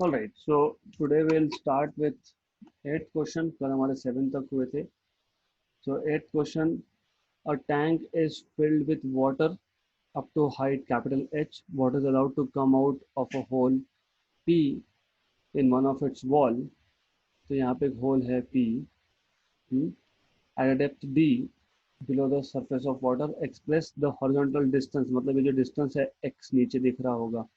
All right, so today we'll start with eighth question. कल हमारे 7 तक हुए थे. So eighth question: a tank is filled with water up to height capital H. Water is allowed to come out of a hole P in one of its wall. तो यहाँ पे एक whole है P. At a depth D below the surface of water. Express the horizontal distance. मतलब ये जो distance है x नीचे दिख रहा होगा,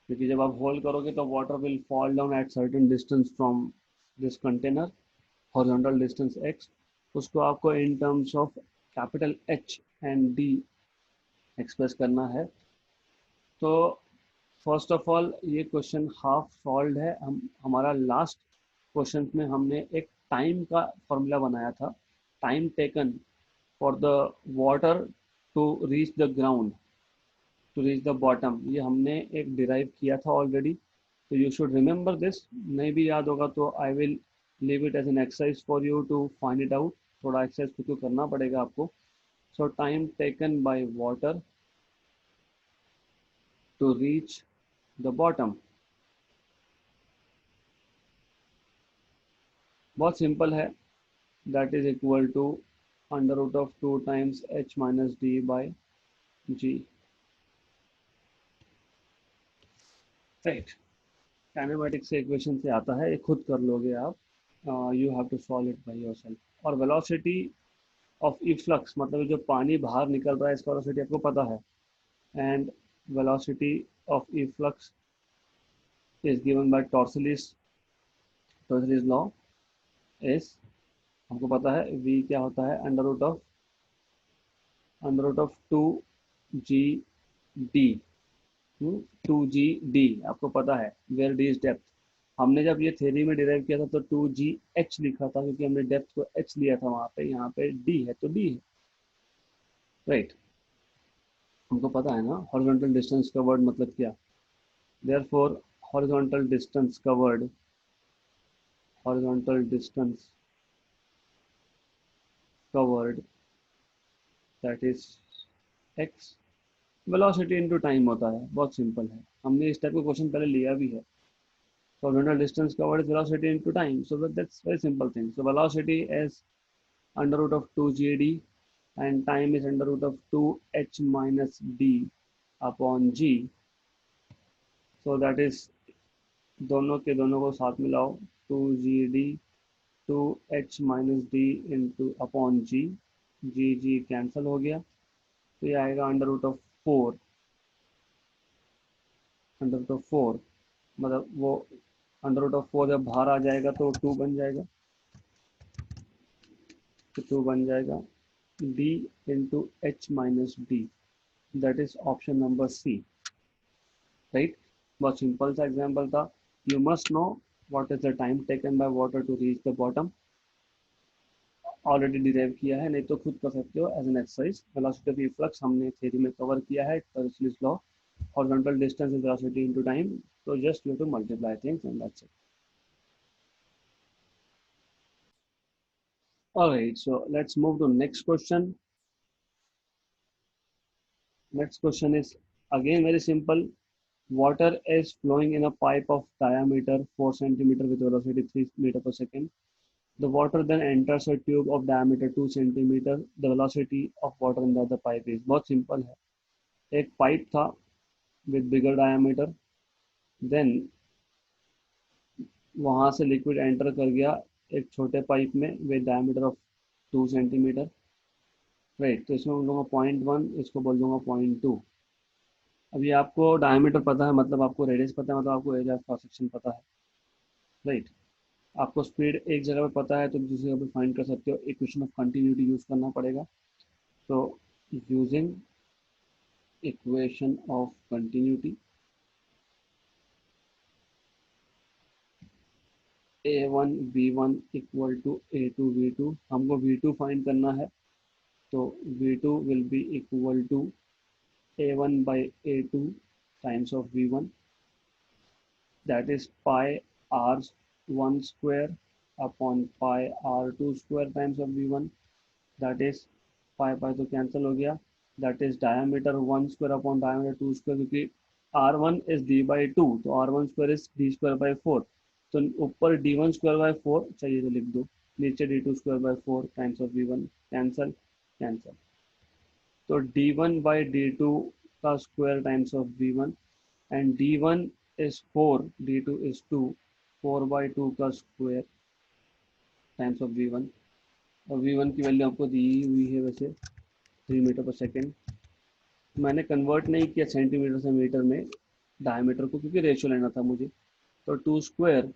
क्योंकि जब आप होल करोगे तो water will fall down at certain distance from this container, horizontal distance x. उसको आपको in terms of capital H and D express करना है. तो फर्स्ट ऑफ ऑल ये क्वेश्चन हाफ सॉल्व है. हमारा लास्ट क्वेश्चन में हमने एक टाइम का फॉर्मूला बनाया था, time taken for the water to reach the ground, to reach the bottom. ये हमने एक डिराइव किया था ऑलरेडी, तो यू शुड रिमेंबर दिस. नहीं भी याद होगा तो I will leave it as an exercise for you to find it out. थोड़ा एक्सरसाइज खुद को करना पड़ेगा आपको. So time taken by water to reach the bottom. बहुत सिंपल है. That is equal to under root of 2 times h minus D by G. Right, kinematics से equation से आता है, ये खुद कर लोगे आप. You have to solve it by yourself. और वेलोसिटी ऑफ इफ्लक्स, मतलब जो पानी बाहर निकल रहा है इसका वेलोसिटी आपको पता है. And velocity of efflux is given by Torricelli's law. Is हमको पता है v क्या होता है, under root of 2g d. 2g d आपको पता है, वेयर d इज डेप्थ. हमने जब ये थ्योरी में डिराइव किया था तो 2gh लिखा था, क्योंकि हमने डेप्थ को h लिया था वहां पे. यहाँ पे d है तो d है. राइट, हमको पता है ना हॉरिजॉन्टल डिस्टेंस कवर्ड मतलब क्या. Therefore horizontal distance covered that is x. Velocity into time होता है, बहुत सिंपल है. हमने इस टाइप का क्वेश्चन पहले लिया भी है. Horizontal distance covered is velocity into time. So that's very simple thing. So velocity is under root of 2gd and time is under root of 2h minus d upon g. So that is, दोनों के दोनों को साथ मिलाओ, 2gd 2h minus d into upon g. G cancel हो गया, तो ये आएगा अंडर रूट ऑफ 4. मतलब वो अंडर रूट ऑफ 4 जब बाहर आ जाएगा तो 2 बन जाएगा, तो 2 बन जाएगा d into h minus d. That is option number C. Right, बहुत सिंपल सा एग्जाम्पल था. You must know what is the time taken by water to reach the bottom. Already derive किया है, नहीं तो खुद कर सकते हो as an exercise. Velocity of efflux हमने थ्योरी में कवर किया है, Torricelli's law. Horizontal distance is velocity into time. तो just you to multiply things and that's it. Alright, so let's move to next question. Next question is again very simple. Water is flowing in a pipe of diameter 4 centimeter with velocity 3 meter per second. The water then enters a tube of diameter 2 centimeter. The velocity of water in the other pipe is. बहुत simple है. एक pipe था with bigger diameter. Then वहाँ से liquid enter कर गया एक छोटे pipe में with diameter of 2 centimeter. Right, तो इसमें बोलूँगा 0.1, इसको बोल दूंगा 0.2. अभी आपको डायमीटर पता है, मतलब आपको रेडियस पता है, मतलब आपको एरिया ऑफ क्रॉस सेक्शन पता है. राइट, आपको स्पीड एक जगह पे पता है तो दूसरी जगह पे फाइंड कर सकते हो. इक्वेशन ऑफ कंटिन्यूटी यूज करना पड़ेगा. तो using equation of continuity, a1 b1 equal to a2 v2. हमको v2 फाइंड करना है, तो v2 will be equal to a1 by a2 times of v1. That is pi r1 square upon pi r2 square times of v1. That is pi तो cancel हो गया. That is diameter 1 square upon diameter 2 square, क्योंकि R1 is D by two, तो R1 square is D square by four, तो ऊपर D1 square by four चाहिए तो लिख दो, नीचे D2 square by four times of V1, cancel cancel, तो D1 बाई D2 का square times of V1, and D1 is 4, D2 is 2, 4 by 2 का स्क्वायर टाइम्स ऑफ V1, और V1 की वैल्यू आपको दी हुई है वैसे 3 मीटर पर सेकेंड, मैंने कन्वर्ट नहीं किया सेंटीमीटर से मीटर में डायमीटर को, क्योंकि रेशियो लेना था मुझे, तो 2 स्क्वायर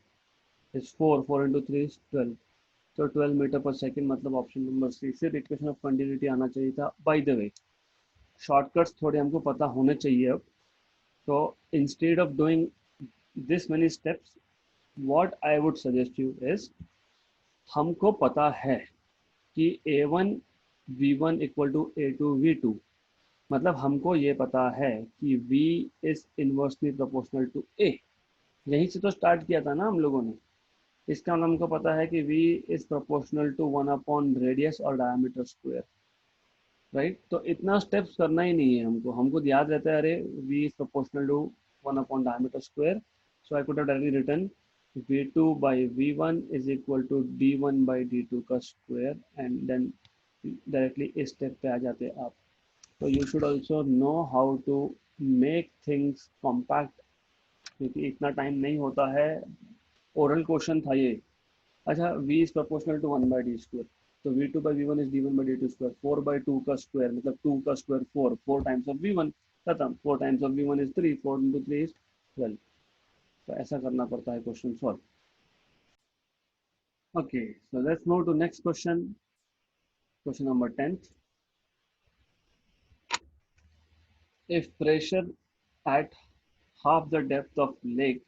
इज 4, 4 इंटू 3 इज 12, तो 12 मीटर पर सेकेंड, मतलब ऑप्शन नंबर सी, सिर्फ इक्वेशन ऑफ कंटिन्यूटी आना चाहिए था। बाय द वे शॉर्टकट्स थोड़े हमको पता होने चाहिए अब, तो instead of doing this many steps, what I would suggest you is, हमको पता है कि A1 V1 equal to A2 V2, मतलब हमको ये पता है कि V is inversely proportional to A, यहीं से तो स्टार्ट किया था ना हम लोगों ने, इसका मतलब हमको पता है कि V is proportional to 1 upon radius और डायमीटर स्क्वायर, राइट। तो इतना स्टेप्स करना ही नहीं है हमको, हमको याद रहता है अरे V is proportional to 1 upon diameter square, so I could have directly written V2 by V1 is equal to D1 by D2 का स्क्वायर, एंड देन डायरेक्टली इस स्टेप पे आ जाते हैं आप। तो you should also know how to make things compact, क्योंकि इतना टाइम नहीं होता है, ओरल क्वेश्चन था ये। अच्छा, V is proportional to 1 by D square, तो V2 by V1 is D1 by D2 square, 4 by 2 का स्क्वायर मतलब 2 का स्क्वायर 4, 4 टाइम्स ऑफ V1, खत्म, 4 times of V1 is 3, 4 into 3 is 12, तो ऐसा करना पड़ता है question solve. Okay, so let's move to next question, question number 10. If pressure at half the depth of lake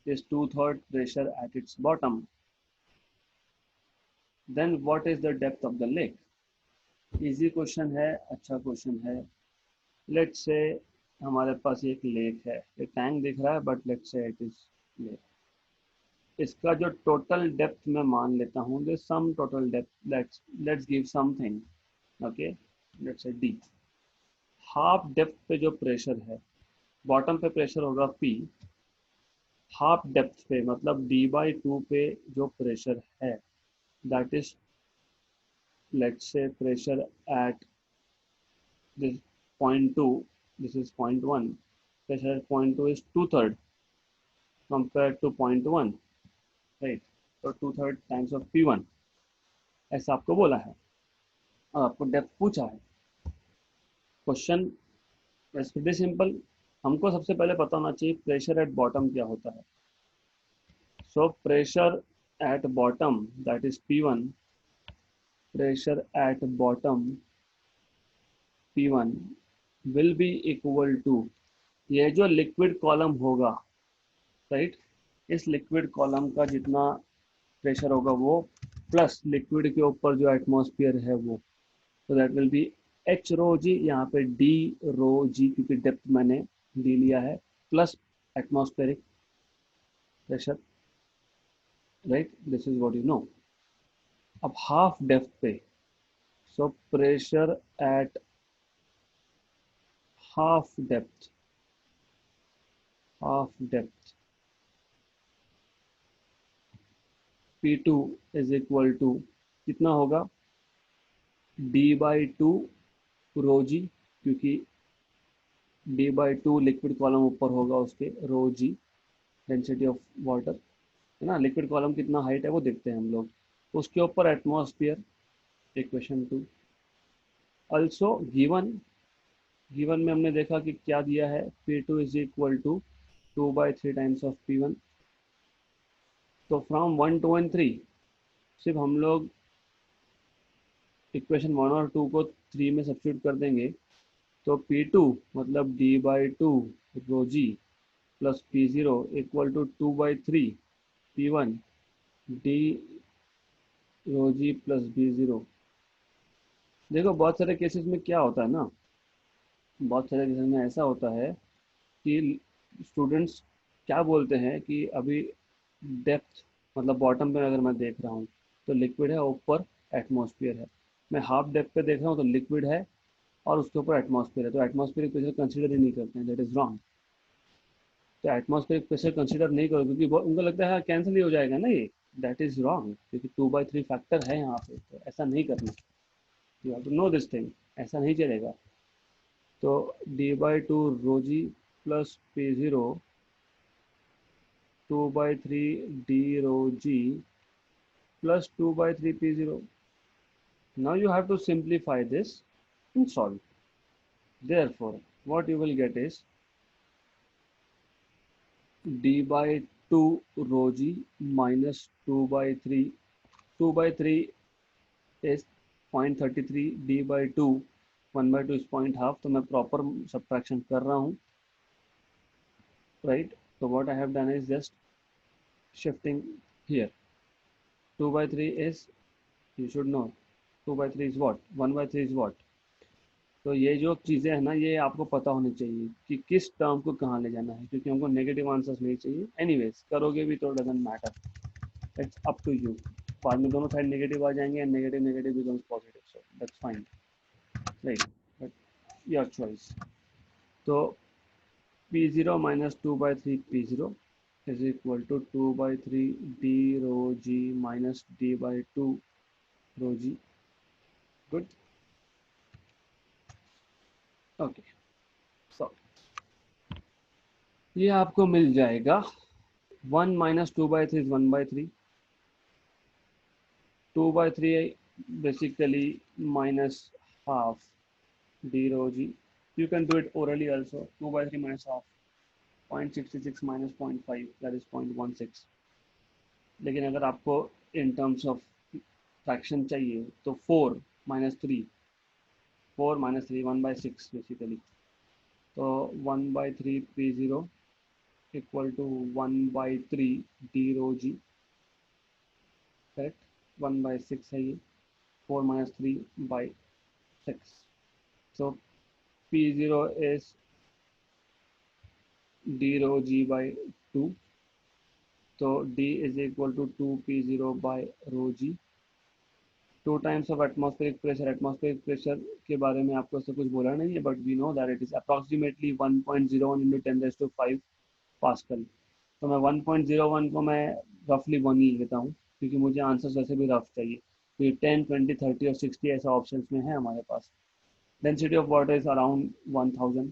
is two-third pressure at its bottom, then what is the depth of the lake? Easy question है, अच्छा question है। Let's say हमारे पास एक lake है, एक tank दिख रहा है, but let's say it is lake. इसका जो टोटल डेप्थ मैं मान लेता हूँ, the sum total depth, let's give something, okay, let's say D। Half depth पे जो प्रेशर है, बॉटम पे प्रेशर होगा P, हाफ डेप्थ पे मतलब D/2 पे जो प्रेशर है, that is let's say pressure at this point 2, this is point 1, pressure at point 2 is 2/3 compare two point 1, right, तो 2/3 टाइम्स ऑफ P1, ऐसा आपको बोला है और आपको डेप्थ पूछा है। क्वेश्चन इज प्रीटी सिंपल, हमको सबसे पहले पता होना चाहिए प्रेशर एट बॉटम क्या होता है। So pressure at bottom, that is P1, pressure at bottom P1 will be equal to, ये जो लिक्विड कॉलम होगा, राइट, इस लिक्विड कॉलम का जितना प्रेशर होगा वो प्लस लिक्विड के ऊपर जो एटमॉस्फेयर है वो, तो दैट विल बी एच रो जी, यहाँ पे डी रो जी क्योंकि डेप्थ मैंने डी लिया है, plus atmospheric pressure, right, this is what you know. अब हाफ डेप्थ पे, so pressure at half depth, half depth P2 is equal to कितना होगा, D/2 रो जी, क्योंकि D/2 लिक्विड कॉलम ऊपर होगा उसके, रो जी डेंसिटी ऑफ वाटर है ना, लिक्विड कॉलम कितना हाइट है वो देखते हैं हम लोग, उसके ऊपर atmosphere, equation 2, also given, given में हमने देखा कि क्या दिया है, P2 is equal to 2/3 times of P1, तो फ्रॉम 1, 2 एंड 3 सिर्फ हम लोग इक्वेशन 1 और 2 को 3 में सब्स्टिट्यूट कर देंगे, तो P2 मतलब D/2 rho G plus P0 equal to 2/3 P1 D rho G plus B0। देखो बहुत सारे केसेस में क्या होता है ना, बहुत सारे केसेस में ऐसा होता है कि स्टूडेंट्स क्या बोलते हैं कि अभी डेप्थ मतलब बॉटम पे अगर मैं देख रहा हूँ तो लिक्विड है, ऊपर एटमॉस्फेयर है, मैं हाफ डेप्थ पे देख रहा हूँ तो लिक्विड है और उसके ऊपर एटमॉस्फेयर है, तो एटमॉस्फेरिक प्रेशर कंसीडर ही नहीं करते हैं, दैट इज रॉन्ग। तो एटमॉस्फेरिक प्रेशर कंसिडर नहीं करो, क्योंकि उनको लगता है कैंसिल ही हो जाएगा ना ये। दैट इज रॉन्ग, क्योंकि 2/3 फैक्टर है यहाँ पे, तो ऐसा नहीं करना। You have to know this thing, ऐसा नहीं चलेगा। तो d/2 rho G plus P0 2/3 d rho G plus 2/3 P0. Now you have to simplify this and solve. Therefore, what you will get is d/2 rho g minus 2/3. 2/3 is 0.33, d/2 1/2 is 0.5. तो मैं proper subtraction कर रहा हूँ, right? So what I have done is just shifting here. 2/3 is, you should know, 2/3 is what? 1/3 is what? तो ये जो चीज़ें हैं ना, ये आपको पता होनी चाहिए कि किस टर्म को कहाँ ले जाना है, क्योंकि हमको नेगेटिव आंसर्स नहीं चाहिए। एनीवेज करोगे भी तो doesn't matter, it's up to you. बाद में दोनों साइड नेगेटिव आ जाएंगे and negative negative becomes positive, so that's fine, right, but your choice. तो P0 minus 2/3 P0 is equal to 2/3 d rho g minus d/2 rho g. Good. Okay. So ये आपको मिल जाएगा 1 minus 2/3 is 1/3. 2/3 basically minus half d rho g. You can do it orally also. 2/3 minus half, 0.66 minus 0.5, that is 0.16. लेकिन अगर आपको in terms of fraction चाहिए तो 4 minus 3, 4 minus 3, 1/6 basically. तो 1/3 P0 equal to 1/3 d rho g, correct? 1/6 है ये, 4 minus 3 by 6. So P0 is d rho g by 2. तो d is equal to 2P0 by rho g. 2 times of atmospheric pressure. Atmospheric pressure के बारे में आपको ऐसा कुछ बोला नहीं है, but we know that it is approximately 1.01 into 10⁵ pascal. तो मैं 1.01 को मैं रफली 1 ही लेता हूँ, क्योंकि मुझे आंसर वैसे भी रफ चाहिए। तो ये 10, 20, 30 और 60 ऐसा ऑप्शन में है हमारे पास। Density of water is around 1000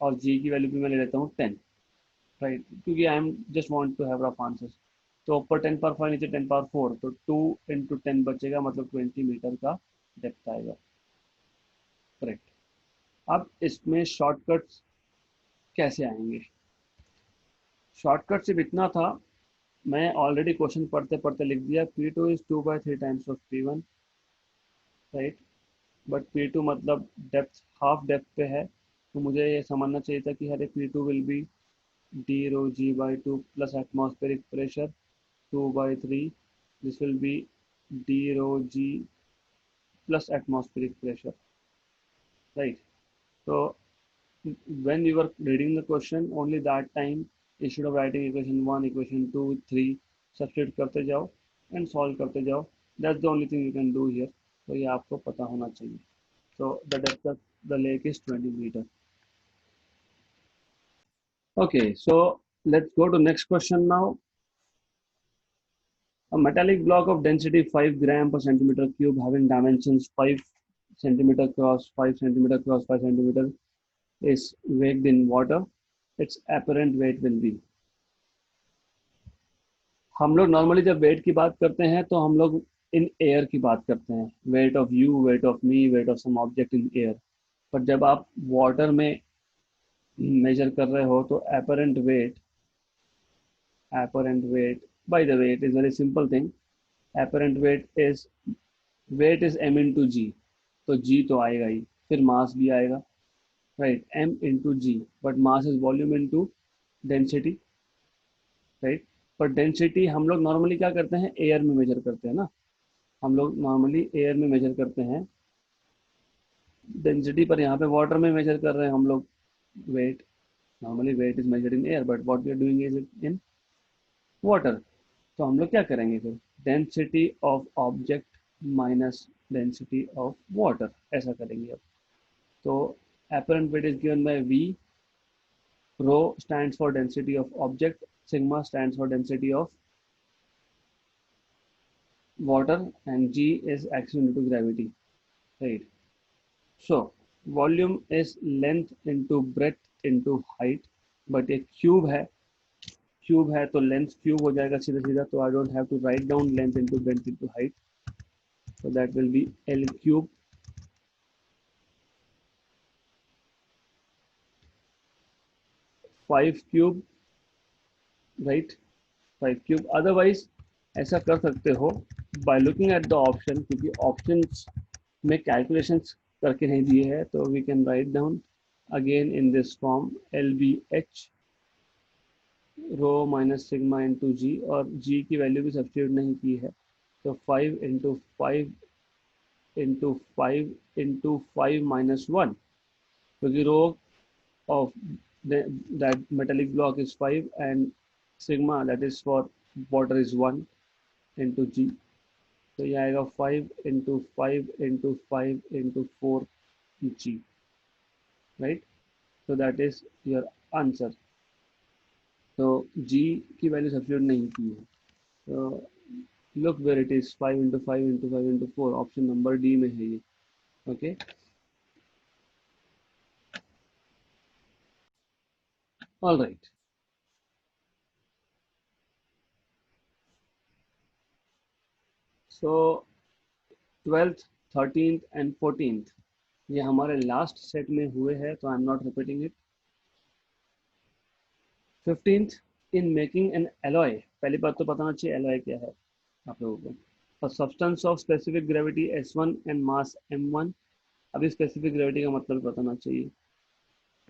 और जी की वैल्यू भी मैं ले लेता हूँ 10, राइट, क्योंकि I am just want to have rough answers. तो ऊपर 10⁴ नीचे 10⁴, तो 2 into 10 बचेगा, मतलब 20 मीटर का डेप्थ आएगा, करेक्ट। अब इसमें शॉर्टकट्स कैसे आएंगे? शॉर्टकट सिर्फ इतना था, मैं ऑलरेडी क्वेश्चन पढ़ते पढ़ते लिख दिया P2 is 2/3 times of P1, right, but P2 मतलब डेप्थ, हाफ डेप्थ पे है, तो मुझे ये समझना चाहिए था कि अरे P2 will be d rho g by 2 plus atmospheric pressure 2/3, this will be d rho g plus atmospheric pressure, right? So when you were reading the question, only that time instead of writing equation 1, equation 2, 3, substitute करते जाओ and solve करते जाओ. That's the only thing you can do here. तो ये आपको पता होना चाहिए. So the depth of the lake is 20 meter. Okay, so let's go to next question now. A metallic block of density 5 gram per centimeter cube having dimensions 5 centimeter cross 5 centimeter cross 5 centimeter is waked in water. Its apparent weight will be. हम लोग normally जब wait की बात करते हैं तो हम लोग इन एयर की बात करते हैं, weight of you, weight of me, weight of some object in air. पर जब आप वाटर में मेजर कर रहे हो तो apparent weight, by the way, it is very simple thing. apparent weight is m into g, तो g तो आएगा ही, फिर मास भी आएगा, right, m into g, but mass is volume into density, right. पर डेंसिटी हम लोग नॉर्मली क्या करते हैं, एयर में मेजर करते हैं ना, हम लोग नॉर्मली एयर में मेजर करते हैं डेंसिटी, पर यहाँ पे वाटर में मेजर कर रहे हैं हम लोग weight. Normally weight is measured in air, but what we are doing is in water. तो हम लोग क्या करेंगे फिर, density of object minus density of water, ऐसा करेंगे अब। तो apparent weight is given by v, Rho stands for density of object, sigma stands for density of water, and G is acceleration due to gravity, right? So volume is length into breadth into height, but एक cube है तो length cube हो जाएगा सीधा सीधा, तो I don't have to write down length into breadth into height, so that will be L cube 5 cube, right? 5 cube. Otherwise ऐसा कर सकते हो by looking at the option, क्योंकि ऑप्शंस में कैलकुलेशंस करके नहीं दिए हैं, तो we can write down again in this form L B H rho minus sigma into जी, और जी की वैल्यू भी सब्स्टिट्यूट नहीं की है, तो 5 माइनस 1, क्योंकि रो of that metallic block is 5 and sigma that is for water is 1 into G. तो ये आएगा 5 into 5 into 5 into 4 G, right? So that is your answer. तो G की वैल्यू सब्स्टिट्यूट नहीं की है, तो look where it is, 5 into 5 into 5 into 4, option number D में है ये. Okay, all right. So 12th 13th and 14th ये हमारे लास्ट सेट में हुए हैं, तो I am not repeating it. 15th, in making an alloy, पहली बात तो बताना चाहिए एलॉय क्या है आप लोगों को. और substance of specific gravity S1 and mass M1, अभी स्पेसिफिक ग्रेविटी का मतलब बताना चाहिए.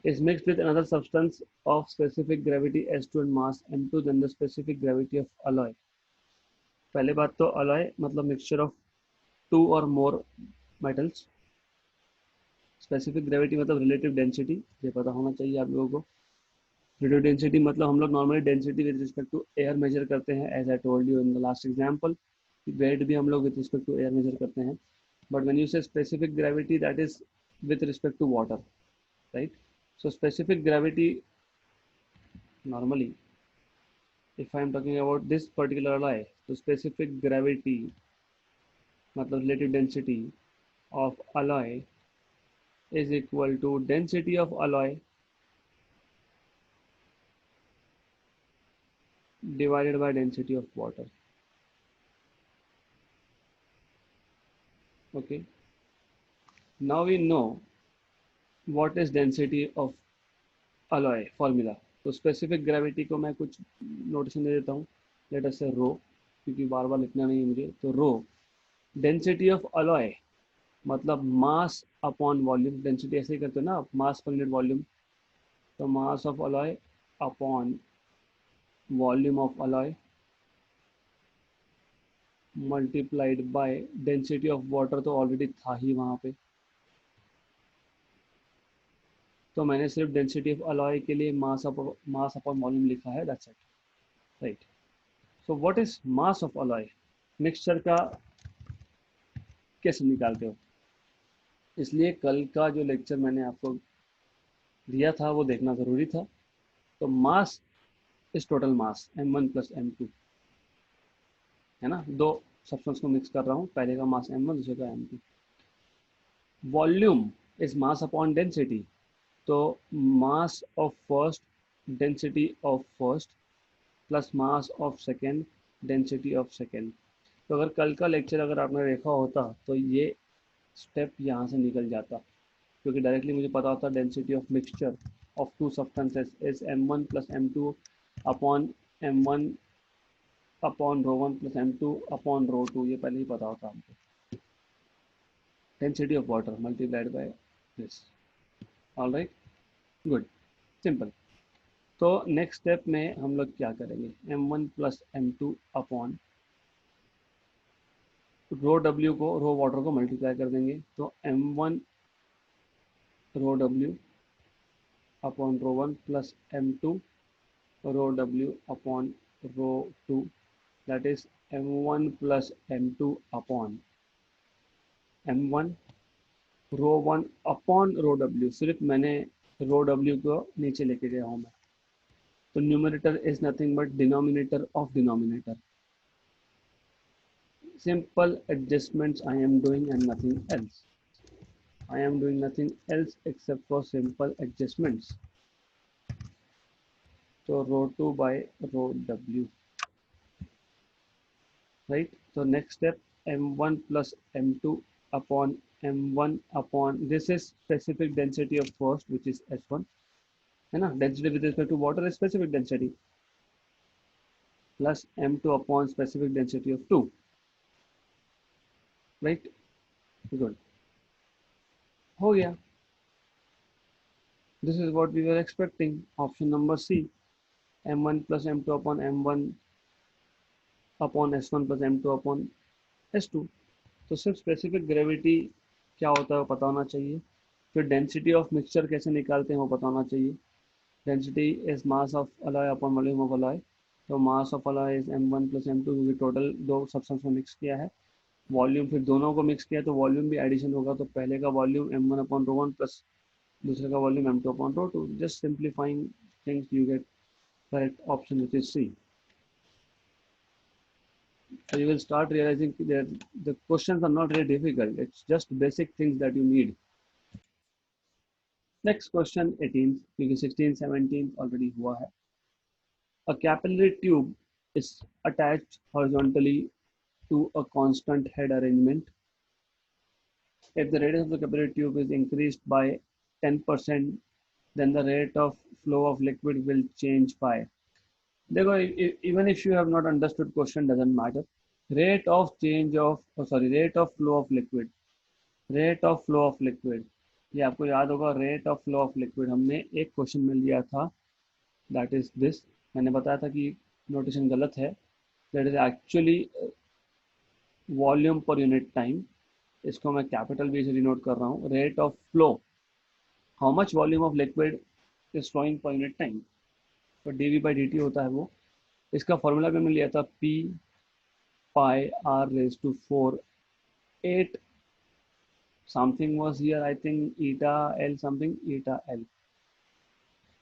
is mixed with another substance of specific gravity S2 and mass M2, then the specific gravity of alloy. पहले बात तो alloy मतलब mixture of two or more metals. Specific gravity मतलब रिलेटिव डेंसिटी, ये पता होना चाहिए आप लोगों को. रिलेटिव डेंसिटी मतलब हम लोग normally density with respect to air measure करते हैं, as I told you in the last example. Weight भी हम लोग with respect to air measure करते हैं, but when you say specific gravity that is with respect to water, right? So specific gravity normally, if I am talking about this particular alloy, तो specific gravity मतलब relative density of alloy is equal to density of alloy divided by density of water. Okay, now we know what is density of alloy formula. तो specific gravity को मैं कुछ notation दे देता हूँ. Let us say rho, क्योंकि बार बार लिखना नहीं है मुझे, तो rho density of alloy मतलब मास अपॉन वॉल्यूम. डेंसिटी ऐसे ही करते हो ना, मास पर यूनिट वॉल्यूम, तो mass of alloy upon volume of alloy multiplied by density of water, तो ऑलरेडी था ही वहां पे, तो मैंने सिर्फ डेंसिटी ऑफ अलॉय के लिए मास अपॉन वॉल्यूम लिखा है, that's it, right? So what is mass of alloy? Mixture का कैसे निकालते हो, इसलिए कल का जो लेक्चर मैंने आपको दिया था वो देखना ज़रूरी था. तो mass is total mass M1 plus M2, है ना? दो सब्सटेंस को मिक्स कर रहा हूँ, पहले का मास M1, दूसरे का M2. Volume is mass upon density, तो mass of first density of first plus mass of second density of second. तो अगर कल का लेक्चर अगर आपने देखा होता तो ये स्टेप यहाँ से निकल जाता, क्योंकि डायरेक्टली मुझे पता होता density of mixture of to substances is M1 plus M2 upon M1 upon rho 1 plus M2 upon rho 2, ये पहले ही पता होता हमको. Density of water multiplied by this. All right, good, simple. तो नेक्स्ट स्टेप में हम लोग क्या करेंगे, M1 plus M2 upon rho W को, रो वाटर को मल्टीप्लाई कर देंगे, तो M1 rho W upon rho 1 plus M2 rho W upon rho 2, that is M1 plus M2 upon M1 rho 1 upon rho W. सिर्फ मैंने रो W को नीचे लेके गया हूँ मैं, तो numerator is nothing but denominator of denominator. Simple adjustments I am doing and nothing else. I am doing nothing else except for simple adjustments. So rho 2 by rho W, right? So next step, M1 plus M2 upon M1 upon, this is specific density of first, which is S1. है ना, density with respect to water is specific density, plus M2 upon specific density of 2, right? Good. हो गया. This is what we were expecting. Option number C, M1 plus M2 upon M1 upon S1 plus M2 upon S2. तो सिर्फ specific gravity क्या होता है वो पता होना चाहिए. फिर डेंसिटी ऑफ मिक्सचर कैसे निकालते हैं वो पता होना चाहिए. Density is mass of alloy upon volume of alloy. तो mass of alloy is M1 plus M2 क्योंकि टोटल दो सब्सटेंस को मिक्स किया है. वॉल्यूम फिर दोनों को मिक्स किया तो वॉल्यूम भी एडिशन होगा. तो पहले का volume M1 upon rho 1 plus दूसरे का volume M2 upon rho 2. Just simplifying things you get correct option which is C. So you will start realizing that the questions are not very difficult. It's just basic things that you need. Next question 18, क्योंकि 16, 17 already हुआ है. A capillary tube is attached horizontally to a constant head arrangement. If the radius of the capillary tube is increased by 10%, then the rate of flow of liquid will change by. देखो, even if you have not understood question, doesn't matter. Rate of change of, rate of flow of liquid. Rate of flow of liquid, ये आपको याद होगा. Rate of flow of liquid हमने एक question में लिया था, दैट इज दिस. मैंने बताया था कि नोटेशन गलत है. That is actually volume per unit time. इसको मैं कैपिटल वी से डिनोट कर रहा हूँ. Rate of flow, how much volume of liquid is flowing per unit time. तो डी बाई डी टी होता है वो. इसका फॉर्मूला भी मैंने लिया था P pi R raise to 4 8 something was here, I think eta L something, eta L.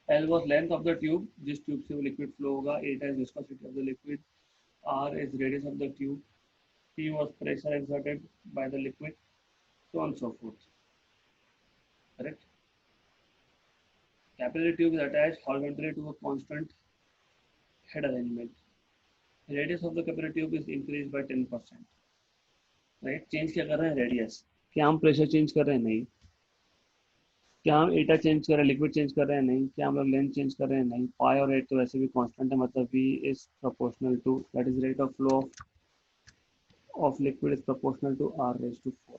L was length of the tube, जिस tube से वो liquid flow होगा. eta is viscosity of the liquid. R is radius of the tube. P was pressure exerted by the liquid, so on and so forth. Correct. Capillary tube is attached horizontally to a constant head arrangement. Radius of the capillary tube is increased by 10%. Right. Change क्या कर रहे हैं? Radius. क्या हम pressure change कर रहे हैं? नहीं. क्या हम एटा चेंज कर रहे हैं, लिक्विड चेंज कर रहे हैं? नहीं. क्या हम लोग लेंथ चेंज कर रहे हैं? नहीं. पाई और एट तो वैसे भी कांस्टेंट है, मतलब v is proportional to, that is rate of flow of liquid is proportional to r raise to 4.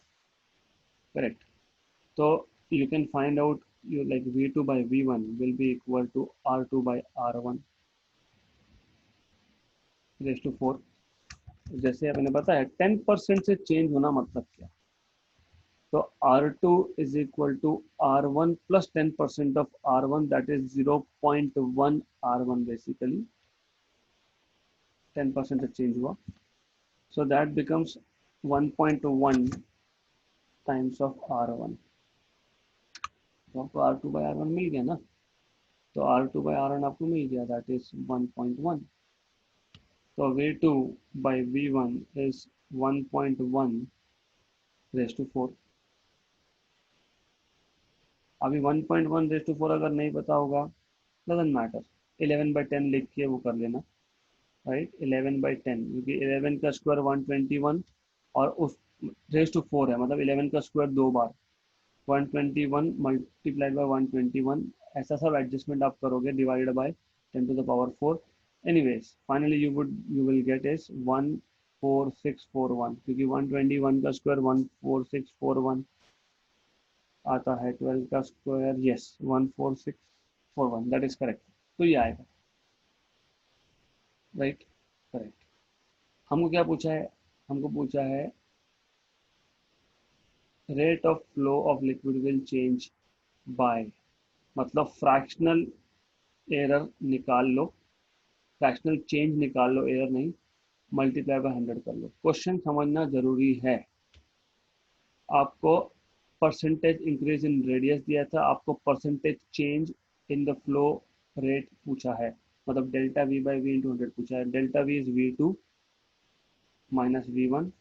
Correct. तो you can find out, you like v2 by v1 will be equal to r2 by r1 raise to 4. जैसे मैंने बताया 10% से change होना मतलब क्या. So R2 is equal to R1 plus 10% of R1, that is 0.1 R1 basically. 10% change हुआ. So that becomes 1.1 times of R1. तो आपको R2 by R1 मिल गया ना. तो R2 by R1 आपको मिल गया, that is 1.1. So V2 by V1 is 1.1 raised to 4. अभी 1.1 raise to 4 अगर नहीं पता होगा, डजंट मैटर, 11/10 लिख के वो कर लेना. राइट. 11/10 क्योंकि 11 का स्क्वायर 121 और उस रेज टू 4 है, मतलब 11 का स्क्वायर 2 बार. 121 मल्टीप्लाइड बाय 121, ऐसा सब एडजस्टमेंट आप करोगे divided by 10 to the power 4. Anyways finally you will get is 14641 क्योंकि 121 का स्क्वायर 14641 आता है. 12 का square, yes 14641, that is correct. तो ये आएगा. राइट. करेक्ट. हमको क्या पूछा है? हमको पूछा है rate of flow of liquid will change bye, मतलब फ्रैक्शनल एरर निकाल लो, फ्रैक्शनल चेंज निकाल लो, एरर नहीं, मल्टीप्लाई बाय 100 कर लो. क्वेश्चन समझना जरूरी है. आपको परसेंटेज इंक्रीज इन रेडियस दिया था, आपको percentage change in the flow rate पूछा है. मतलब delta V by V into 100 पूछा है. Delta V is V2 minus V1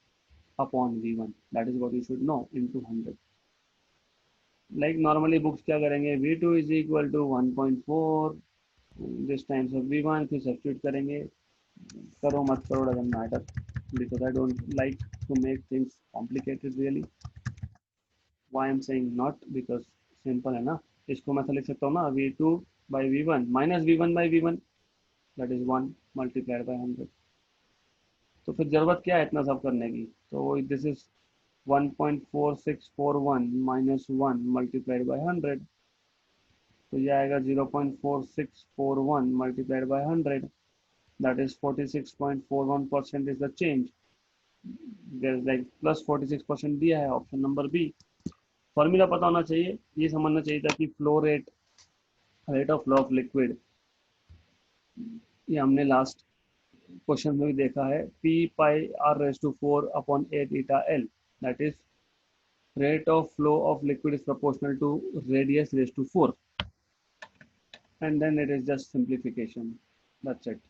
upon V1. That is what you should know into 100. Like normally books क्या करेंगे, V2 is equal to 1.4 this times of V1, फिर substitute करेंगे. करो मत करो doesn't matter, because I don't like to make things complicated really. Why I'm saying not, because simple है ना. इसको मैं ऐसा लिख सकता हूँ ना, V2 by V1 minus V1 by V1, that is 1 multiplied by 100. तो फिर जरूरत क्या है इतना सब करने की. तो this is 1.4641 minus 1 multiplied by 100. तो ये आएगा 0.4641 multiplied by 100. That is 46.41% is the change. There is like plus 46% दिया है, ऑप्शन नंबर बी. फॉर्मूला पता होना चाहिए. ये समझना चाहिए था कि flow rate, rate of flow of liquid, ये हमने लास्ट क्वेश्चन में भी देखा है. P pi r raised to 4 upon 8 eta L, that is rate of flow of liquid is proportional to radius raised to 4, and then it is just simplification. That's it.